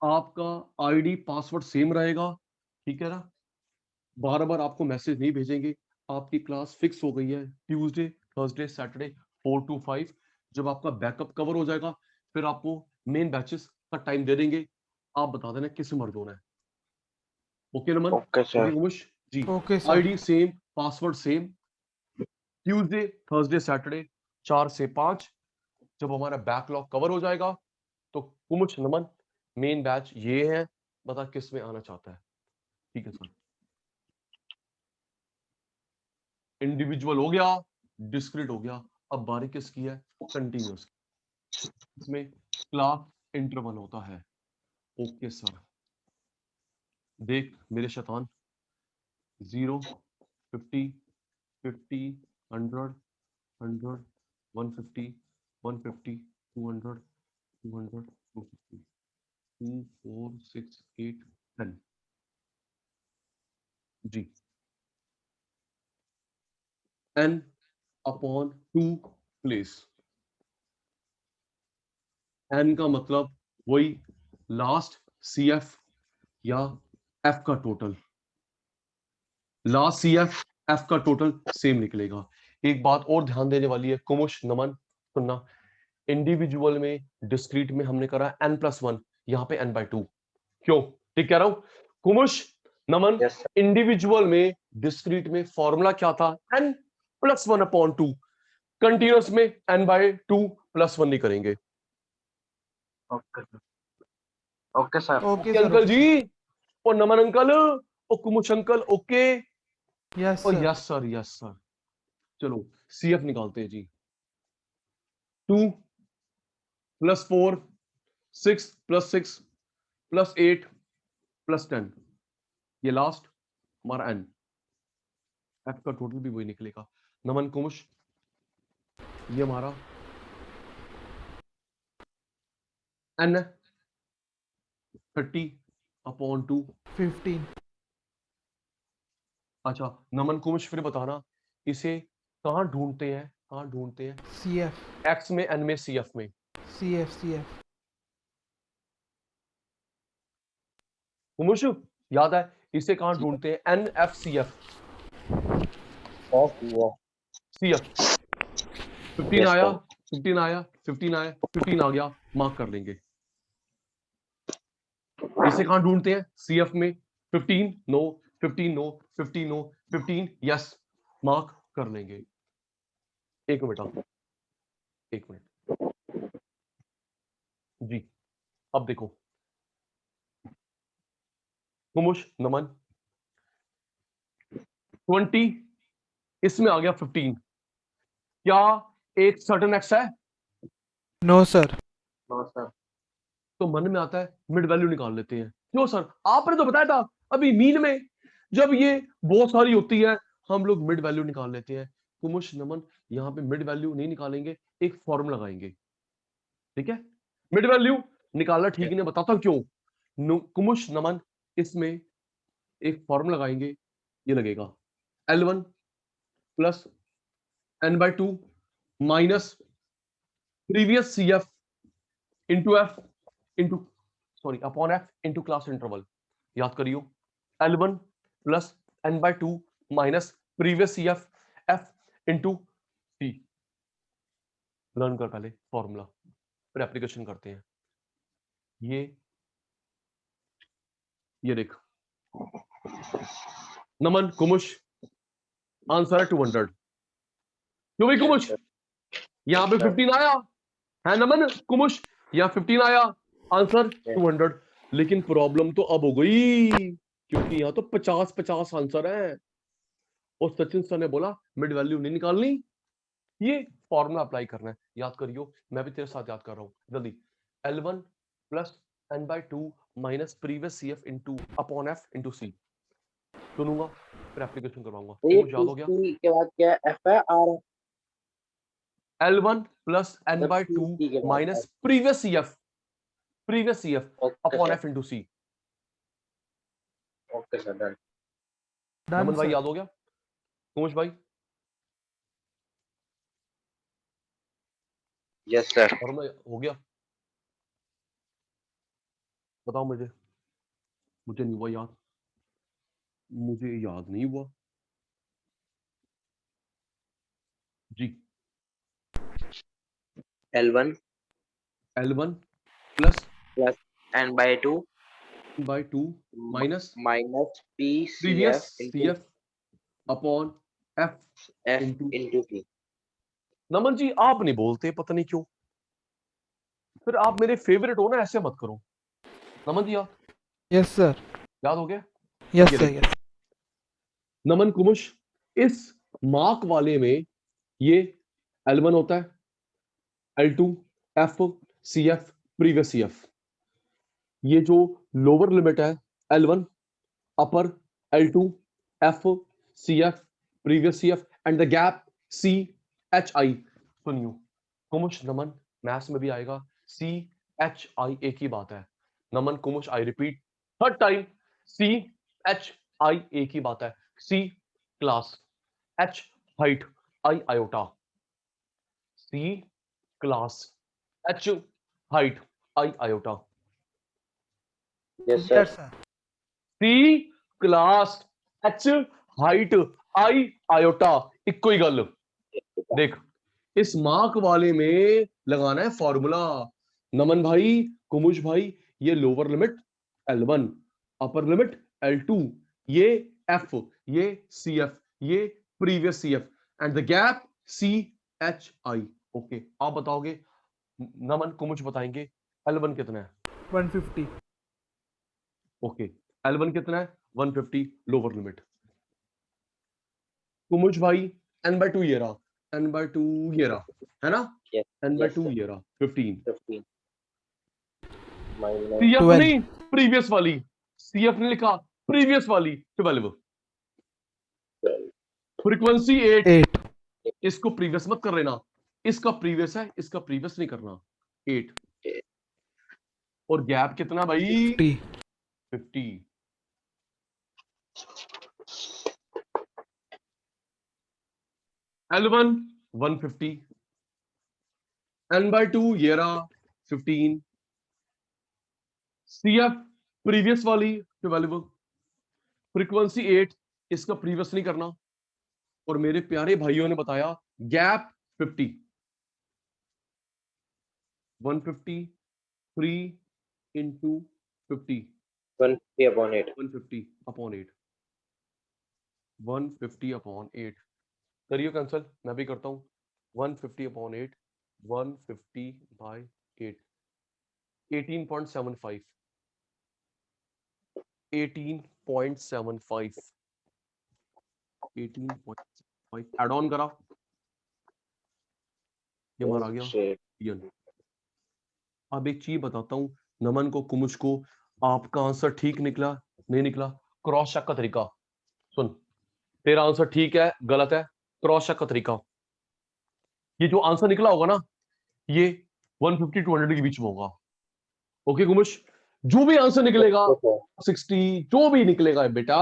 आपका आईडी पासवर्ड सेम रहेगा, ठीक है ना? बार बार आपको मैसेज नहीं भेजेंगे। आपकी क्लास फिक्स हो गई है ट्यूसडे थर्सडे सैटरडे 4 to 5। जब आपका बैकअप कवर हो जाएगा फिर आपको मेन बैचेस का टाइम दे देंगे, आप बता देना किस मर्द होना है। Okay Naman? Okay okay sir. Kumush जी। Okay sir. ID same, password same, Tuesday Thursday Saturday 4 से 5। जब हमारा बैकलॉग कवर हो जाएगा तो कुमुश नमन मेन बैच ये है, बता किस में आना चाहता है। ठीक है सर। इंडिविजुअल हो गया, डिस्क्रीट हो गया, अब बारी किसकी है? कंटिन्यूअस। इसमें क्लास इंटरवल होता है। Okay sir. देख मेरे शैतान, 0 50 50 100 100 150 150 200 200 250 2 4 6 8 10 जी। n upon 2 place. n का मतलब वही लास्ट CF या F का टोटल। लास्ट CF F का टोटल सेम निकलेगा। एक बात और ध्यान देने वाली है कुमुश नमन, सुनना, इंडिविजुअल में डिस्क्रीट में हमने करा n+1, यहाँ पे n/2। क्यों ठीक कह रहा हूं Kumush Naman? Yes sir. Individual में डिस्क्रीट में फॉर्मूला क्या था? n+1/2। कंटिन्यूअस में n/2 +1 नहीं करेंगे। Okay sir. Okay sir. Okay okay sir. Uncle okay जी, सर। और नमन अंकल, और कुमुश अंकल, ओके। यस और sir. Yes sir, yes sir. चलो CF निकालते हैं जी। 2 + 4 6 + 6 + 8 + 10, ये लास्ट हमारा n। F का टोटल भी वही निकलेगा। नमन कुमुश, ये हमारा n है 30/2। 15। अच्छा नमन कुमुश फिर बताना इसे कहां ढूंढते हैं, कहां ढूंढते हैं? CF। x में, n में, CF में। CF। CF। कुमुश याद है इसे कहां ढूंढते हैं? NFCF। ऑफ हुआ। CF 15 यस आया, सर। 15 आया, 15 आया, 15 आ गया, मार्क कर लेंगे। इसे कहां ढूंढते हैं? CF में। 15 no, 15 no, 15 no, 15 yes, mark कर लेंगे। एक मिनट आप, एक मिनट जी। अब देखो कुमुश नमन, 20 इसमें आ गया 15, क्या एक सर्टन एक्स है? No sir. No sir. तो मन में आता है मिड वैल्यू निकाल लेते हैं। क्यों सर? आपने तो बताया था अभी मीन में जब ये बहुत सारी होती है हम लोग मिड वैल्यू निकाल लेते हैं। कुमुश नमन यहाँ पे मिड वैल्यू नहीं निकालेंगे, एक फॉर्मूला लगाएंगे, ठीक है? मिड वैल्यू निकालना ठीक नहीं, बताता हूं क्यों। कुमुश नमन इसमें एक फॉर्मूला लगाएंगे, ये लगेगा L1 + n/2 minus previous CF into F into sorry upon F into class interval. याद करियो L1 + n/2 minus previous CF F into C। Learn कर पहले फॉर्मूला, फिर एप्लीकेशन करते हैं। ये देख नमन कुमुश, आंसर है 200। क्यों भाई कुमुश? यहाँ पे 15 आया है नमन कुमुश, यहाँ 15 आया, आंसर 200। लेकिन प्रॉब्लम तो अब हो गई क्योंकि यहाँ तो 50-50 आंसर है। और सचिन सर ने बोला मिड वैल्यू नहीं निकालनी, ये फॉर्मूला अप्लाई करना है। याद करियो, मैं भी तेरे साथ याद कर रहा हूँ जल्दी। L1 + n/2 minus previous CF into upon F into C चुनूंगा, फिर एप्लीकेशन करवाऊंगा। तो ये कुछ याद हो गया? PC के बाद क्या है? F है R है? L1 + जब n/2 PC के बाद minus previous CF okay upon sir. F into C। Okay sir done. Done Naman भाई सर। याद हो गया? कुमुश भाई यस सर। फॉर्मूला हो गया? बताओ मुझे, मुझे नहीं हुआ याद, मुझे याद नहीं हुआ जी। L1 L1 plus plus n by 2 by 2 minus minus previous PCF into CF upon F F into. into P. Naman ji आप नहीं बोलते पता नहीं क्यों, फिर आप मेरे फेवरेट हो ना, ऐसे मत करो। नमन जी आप यस सर। याद हो गया? यस ये सर देखो यस। नमन कुमुश, इस मार्क वाले में ये L1 होता है, L2 F CF previous CF, ये जो लोअर लिमिट है L1 upper L2 F CF previous CF and the gap CHI। सुनियो कुमुश नमन, मैथ्स में भी आएगा, CHI एक ही बात है। Naman Kumush I repeat third time, CHI एक ही बात है। C class, H height, I iota. C class, H height, I iota. Yes clear sir. Sir. C class, H height, I iota. इक्को ही गल। देख इस मार्क वाले में लगाना है फॉर्मूला। नमन भाई, कुमुश भाई, ये lower limit L1, upper limit L2, ये F, ये CF, ये previous CF and the gap CHI। Okay आप बताओगे, नमन कुमुश बताएंगे L1 कितना है? 150। ओके L1 कितना है? 150 लोअर लिमिट। कुमुश भाई n/2 ये रहा, n/2 ये रहा, है ना? Yes. n/2 Yes sir. ये रहा 15। 15 minus CF 12। नहीं, प्रीवियस वाली, CF ने लिखा प्रीवियस वाली 12। 12. फ्रीक्वेंसी 8, 8। इसको प्रीवियस मत कर लेना, इसका प्रीवियस है, इसका प्रीवियस नहीं करना। 8 और गैप कितना भाई? 50। 50। L1 150, n/2 ये रहा 15, CF प्रीवियस वाली 12, फ्रीक्वेंसी 8, इसका प्रीवियस नहीं करना, और मेरे प्यारे भाइयों ने बताया gap 50। 150 3 into 50, 150 upon 8. 150 upon 8, 150 upon 8। करिए कैंसल, मैं भी करता हूँ। 150 upon 8, 150 by 8, 18.75, 18.75, 18.5 एड ऑन करा, ये हमारा आ गया Straight. यन। अब एक चीज बताता हूँ नमन को, कुमुश को, आपका आंसर ठीक निकला नहीं निकला, क्रॉस चेक का तरीका सुन। तेरा आंसर ठीक है गलत है, क्रॉस चेक का तरीका, ये जो आंसर निकला होगा ना, ये 150 200 के बीच में होगा। ओके कुमुश, जो भी आंसर निकलेगा Okay sir. 60 जो भी निकलेगा बेटा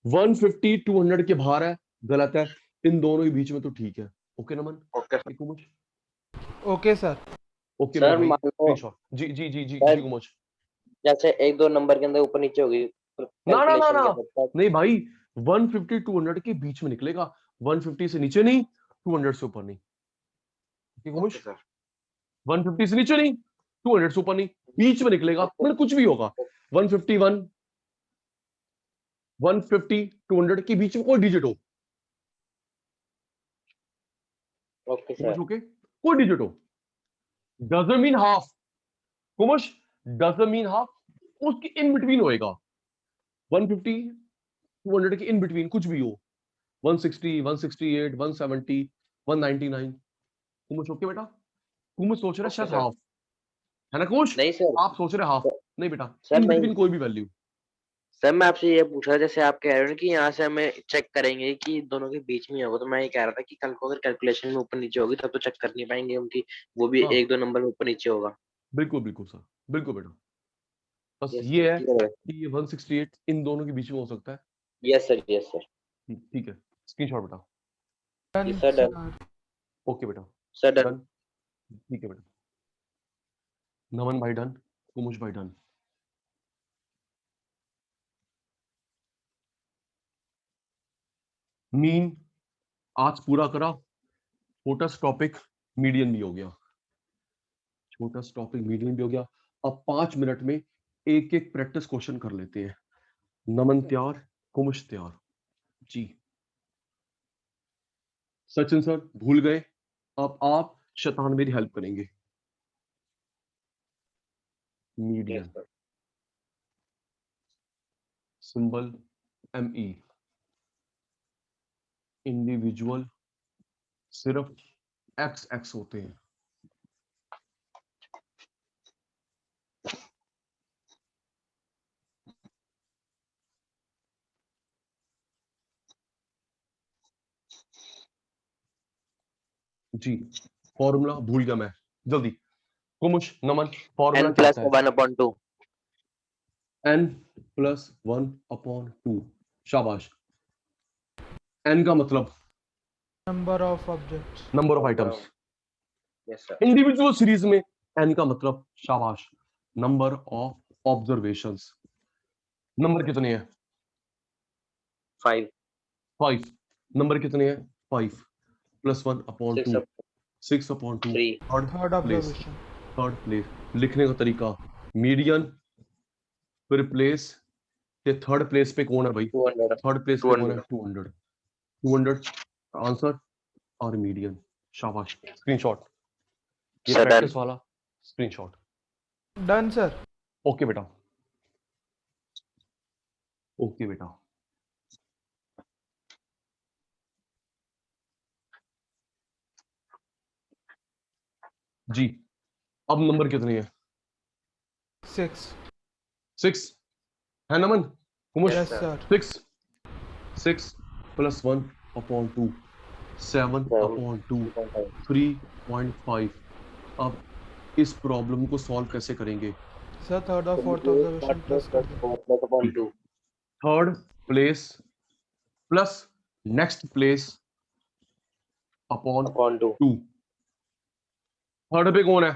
150 200 के बाहर है, गलत है, इन दोनों के बीच में तो ठीक है। ओके नमन, Okay sir. ये कुमुश, ओके सर। ओके मेरे सर भाई, मान लो स्क्रीनशॉट जी जी जी जी सर जी कुमुश। जैसे एक दो नंबर के अंदर ऊपर नीचे होगी ना ना ना कैलकुलेशन ना, के अंदर तब नहीं भाई 150 200 के बीच में निकलेगा, 150 से नीचे नहीं, 200 से ऊपर नहीं। ठीक है ओके कुमुश, सर 150 से नीचे नहीं, 200 से ऊपर नहीं, बीच में निकलेगा, ओके मतलब कुछ भी होगा। 151 150 200 के बीच में कोई डिजिट हो, ओके कुमुश सर ओके, कोई डिजिट हो, doesn't mean half, Kumush doesn't mean half, उसके इन बिटवीन होएगा, 150 200 के इन बिटवीन कुछ भी हो, 160 168 170 199। कुमुश ओके बेटा, कुमुश सोच रहा है ओके शायद सर हाफ, है ना कुमुश? नहीं सर आप सोच रहे हाफ, नहीं बेटा, सर इन नहीं बिटवीन कोई भी वैल्यू। सर मैं आपसे ये पूछ रहा जैसे आप कह रहे हो ना कि यहाँ से हमें चेक करेंगे कि दोनों के बीच में होगा तो मैं ये कह रहा था कि कल को अगर कैलकुलेशन में ऊपर नीचे होगी तब तो चेक कर नहीं पाएंगे उनकी वो भी हाँ एक दो नंबर में ऊपर नीचे होगा बिल्कुल बिल्कुल सर, बिल्कुल बेटा, बस यस सर ये है क्लियर है कि ये 168 इन दोनों के बीच में हो सकता है। यस सर यस सर ठीक है, स्क्रीनशॉट बेटा। जी done sir done sir. Okay बेटा, सर डन डन, ठीक है बेटा। नमन भाई डन, कुमुश भाई डन। मीन आज पूरा करा, छोटा टॉपिक मीडियन भी हो गया, छोटा टॉपिक मीडियन भी हो गया। अब 5 मिनट में एक एक प्रैक्टिस क्वेश्चन कर लेते हैं। नमन तैयार, कुमुश तैयार जी। सचिन सर भूल गए, अब आप शैतान मेरी हेल्प करेंगे। मीडियन सिंबल ME, इंडिविजुअल सिर्फ XX होते हैं। जी फॉर्मूला भूल गया मैं, जल्दी कुमुश नमन फॉर्मूला n क्या plus होता है? 1/2. n plus 1/2, शाबाश। n का मतलब number of objects, number of items, Yes sir. Individual series में n का मतलब शाबाश नंबर ऑफ ऑब्जर्वेशंस। नंबर कितने हैं? 5. 5। नंबर कितने हैं? 5 plus 1/2, 6 6/2। 3. Third third place, observation, third place. लिखने का तरीका मीडियन फिर प्लेस, ये थर्ड प्लेस पे कौन है भाई? 200. थर्ड प्लेस पे कौन है? 200. 200 आंसर और मीडियन, शाबाश। स्क्रीनशॉट, ये Sir, done. प्रैक्टिस वाला स्क्रीनशॉट। Done sir. ओके बेटा, ओके बेटा। जी अब नंबर कितने हैं? 6, 6 है नमन कुमुश? यस sir. सर। 6 6 प्लस 1/2, 7/2, 3.5। अब इस प्रॉब्लम को सॉल्व कैसे करेंगे? सर थर्ड और फोर्थ ऑब्जर्वेशन प्लस कर दो। Third place plus next place upon Upon 2. 2। Third पे कौन है?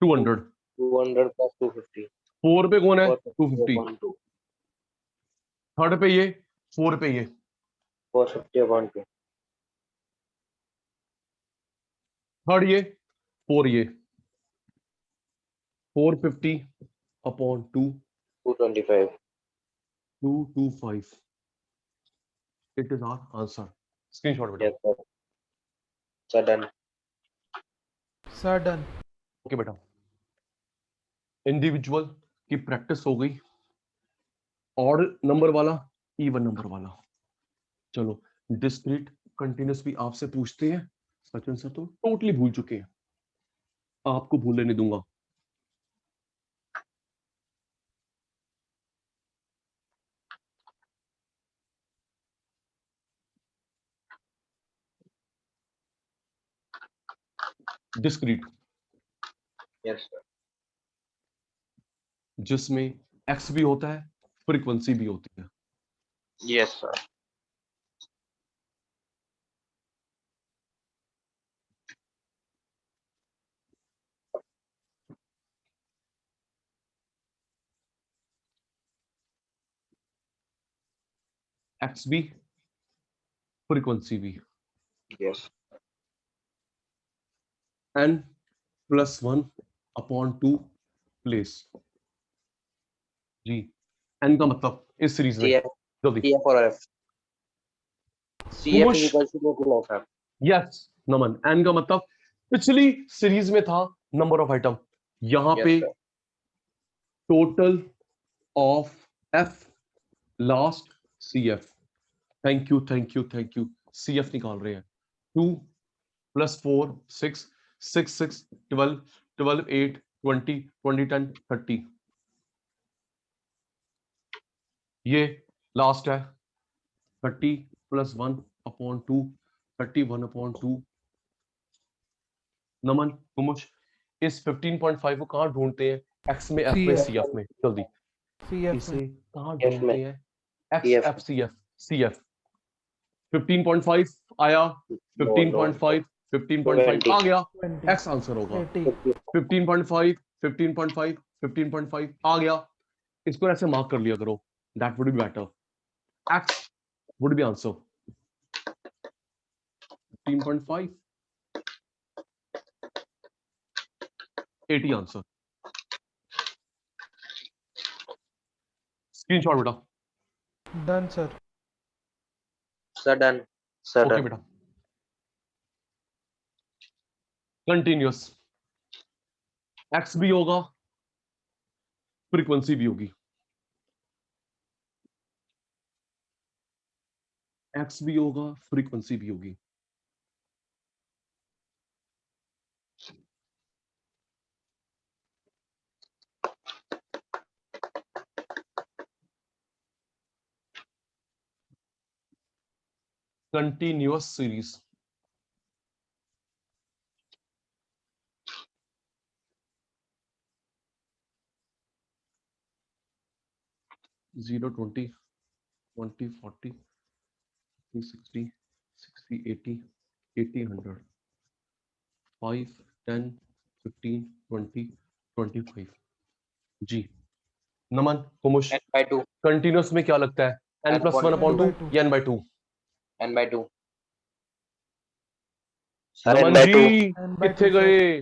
200। 200 plus 250. 4 पे कौन है? 450 250। upon 2. थर्ड पे ये, 4 पे ये, 450 upon 2. थर्ड ये, 4 ये, 450/2, 225. 225। It is our answer. Screenshot बेटा। Yes sir. Sir, done. Sir done. Okay बेटा, इंडिविजुअल की प्रैक्टिस हो गई, ऑड नंबर वाला, इवन नंबर वाला। चलो डिस्क्रीट कंटिन्यूस भी आपसे पूछते हैं। सचिन सर तो टोटली भूल चुके हैं, आपको भूलने नहीं दूंगा। Discrete Yes sir. जिसमें एक्स भी होता है, फ्रीक्वेंसी भी होती है। Yes sir. एक्स भी फ्रीक्वेंसी भी। Yes. n plus 1/2 place. जी n का मतलब इस सीरीज में, CF. जल्दी CF or F. CF is कुमुश। equal to total of F. Yes Naman, n का मतलब पिछली सीरीज में था नंबर ऑफ आइटम, यहां Yes पे sir. Total of f last CF। Thank you thank you thank you. CF निकाल रहे हैं। 2 + 4 6 6 6 12 12 8 20 20 10 30। ये लास्ट है 30 + 1/2 31/2। नमन कुमुश इस 15.5 को कहाँ ढूंढते हैं? x में, f में, CF, CF में, जल्दी CF इसे में। कहाँ F ढूंढते में। हैं? x CF. f CF CF 15.5 आया, No, 15.5 15.5 आ 20. गया, 20, x आंसर होगा। 80, 15.5 15.5 15.5 आ गया, इसको ऐसे मार्क कर लिया करो, that would be better. x would be answer. 15.5, 80 answer. Screenshot बेटा। Done sir. Sir done. Okay बेटा। कंटिन्यूअस, एक्स भी होगा, फ्रीक्वेंसी भी होगी, एक्स भी होगा, फ्रीक्वेंसी भी होगी। Continuous series, zero 20, 20, 40, 60, 60, 80, 80, 100, 5, 10, 15, 20, 25। जी नमन, कुमुश, n/2 कंटिन्यूअस में क्या लगता है, n+1/2 या n/2? n/2 सर नमन n/2 जी n/2 कितने सर। गए?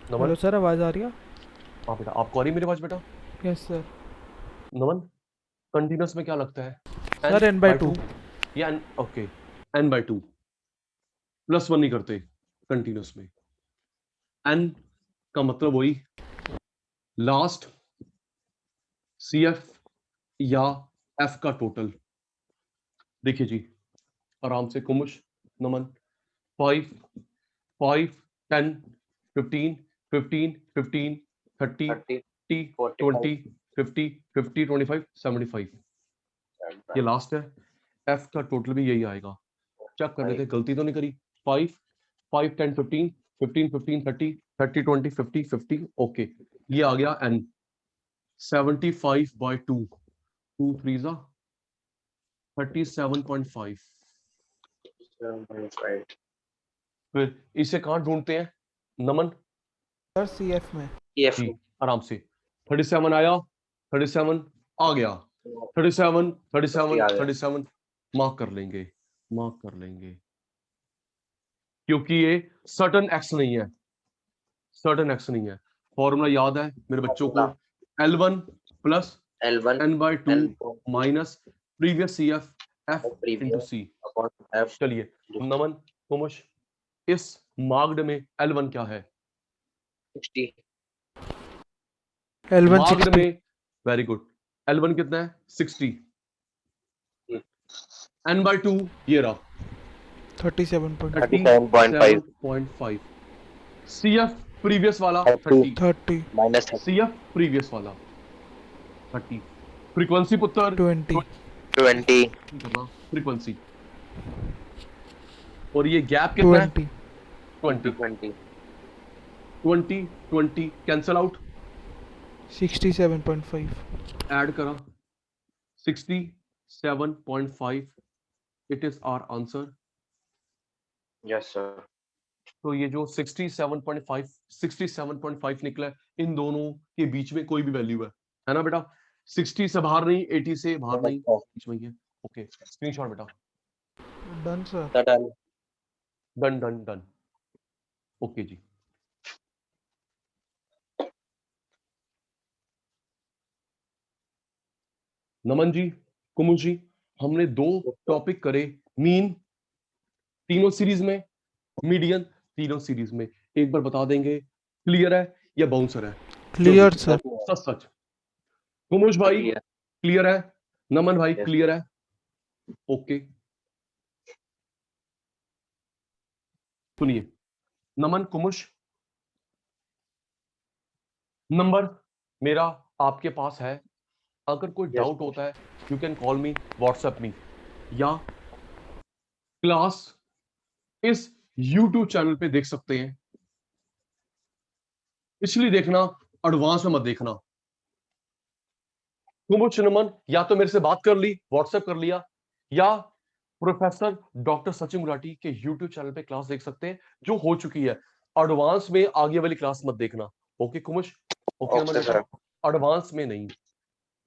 हेलो नमन, सर, आवाज आ रही है? हाँ बेटा, आपको आ रही है मेरी आवाज बेटा? Yes sir. नमन, कंटिन्यूअस में क्या लगता है, सर n/2। या ओके n/2, +1 नहीं करते कंटिन्यूअस में। n का मतलब वही लास्ट CF या F का टोटल। देखिए जी आराम से, कुमुश, नमन, 5, 5, 10, 15, 15, 15, 30, 30 20, 50, 50, 25, 75, ये लास्ट है। F का टोटल भी यही आएगा। चेक कर लेते, गलती तो नहीं करी। 5, 5, 10, 15, 15, 15, 30, 30, 20, 50, 50, ओके, ये आ गया n। 75/2, 2 3 37.5। फिर इसे कहाँ ढूंढते हैं नमन? सर CF में। EF जी आराम से, 37 आया, 37 आ गया, 37, 37, 37 मार्क कर लेंगे, मार्क कर लेंगे, क्योंकि ये सर्टन एक्स नहीं है, सर्टन एक्स नहीं है। फॉर्मूला याद है मेरे बच्चों को, L1 plus L1 n/2 minus previous CF F into previous C। upon F चलिए नमन, कुमुश, इस मार्क्ड में L1 क्या है? 60 L1 मार्क्ड 60। में, वेरी गुड, L1 कितना है? 60, n/2 ये रहा 37.5। 37.5 CF प्रीवियस वाला 30 30। minus 30 CF प्रीवियस वाला 30, फ्रीक्वेंसी पुत्र 20। 20 करना फ्रीक्वेंसी, और ये गैप कितना है? 20। 20, 20 20, 20 कैंसल आउट, 67.5। ऐड करा 67.5, it is our answer. yes sir तो ये जो 67.5 निकला है, इन दोनों के बीच में कोई भी वैल्यू है ना बेटा? 60 से बाहर नहीं, 80 से बाहर नहीं, बीच में ही है। ओके, स्क्रीनशॉट बेटा। Done sir. done done done done, okay जी। नमन जी, कुमुद जी, हमने 2 टॉपिक करे, मीन तीनों सीरीज में, मीडियन तीनों सीरीज में। एक बार बता देंगे क्लियर है या बाउंसर है? Clear sir. सच सच। कुमुश भाई क्लियर है, नमन भाई Yes. क्लियर है, ओके। सुनिए नमन, कुमुश, नंबर मेरा आपके पास है, अगर कोई Yes, डाउट होता है you can call me, WhatsApp me, या क्लास इस YouTube चैनल पे देख सकते हैं। इसलिए देखना, एडवांस में मत देखना। कुमुश, नमन, या तो मेरे से बात कर ली, व्हाट्सएप कर लिया, या प्रोफेसर डॉक्टर सचिन गुलाटी के YouTube चैनल पे क्लास देख सकते हैं जो हो चुकी है। एडवांस में आगे वाली क्लास मत देखना, okay Kumush? Okay Naman, sir. Advance में नहीं,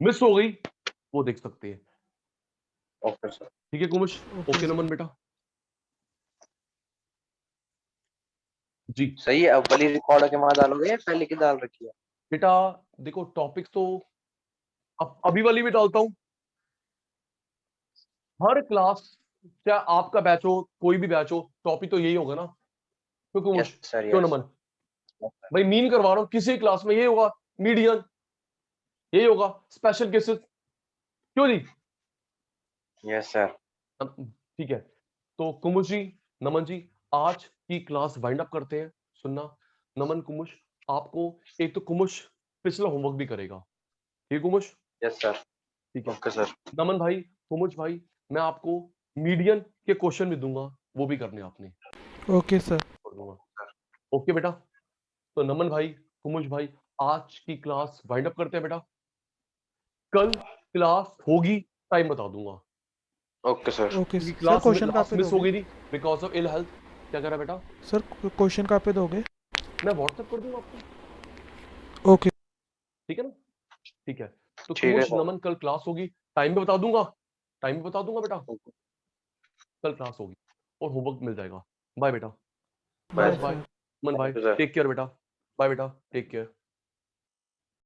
मिस हो गई वो देख सकते हैं। Okay sir. ठीक है Kumush? Okay okay sir. Naman बेटा जी। सही है, अब वाली रिकॉर्ड के वहां डालोगे या पहले की डाल रखी है? बेटा देखो टॉपिक्स तो अब अभी वाली भी डालता हूँ। हर क्लास, चाहे आपका बैच हो कोई भी बैच हो, टॉपिक तो यही होगा ना। क्यों कुमुश? यस सर, क्यों यस। नमन? भाई मीन करवा रहा हूँ, किसी क्लास में यही होगा, मीडियन यही होगा, स्पेशल केसेस, क्यों जी? Yes sir. ठीक है, तो कुमुश जी, नमन जी, आज की क्लास वाइंड अप करते हैं। सुनना नमन, कुमुश, आपको एक तो कुमुश पिछला होमवर्क भी करेगा, ठीक है कुमुश? Yes sir. ठीक है ओके सर। नमन भाई, कुमुश भाई, मैं आपको मीडियन के क्वेश्चन भी दूंगा, वो भी करने आपने ओके सर। कर दूंगा। ओके बेटा, तो नमन भाई, कुमुश भाई, आज की क्लास वाइंड अप करते हैं बेटा। कल क्लास होगी, टाइम बता दूंगा, ओके सर। ओके क्योंकि सर। क्लास क्वेश्चन कहाँ लास्ट पे मिस हो दोगे? गई थी बिकॉज ऑफ इल हेल्थ। क्या कह रहा है बेटा? सर क्वेश्चन कहाँ पे दोगे? मैं व्हाट्सएप कर दूंगा आपको, ओके। ठीक है ना? ठीक है, तो ठीक है कुमुश सर। नमन, कल क्लास होगी, टाइम भी बता दूंगा, टाइम भी बता दूंगा बेटा, कल क्लास होगी और होमवर्क मिल जाएगा। बाय बेटा, बाय बाय बाय सर। मन भाई, सर। टेक केयर बेटा, बाय बेटा, टेक केयर।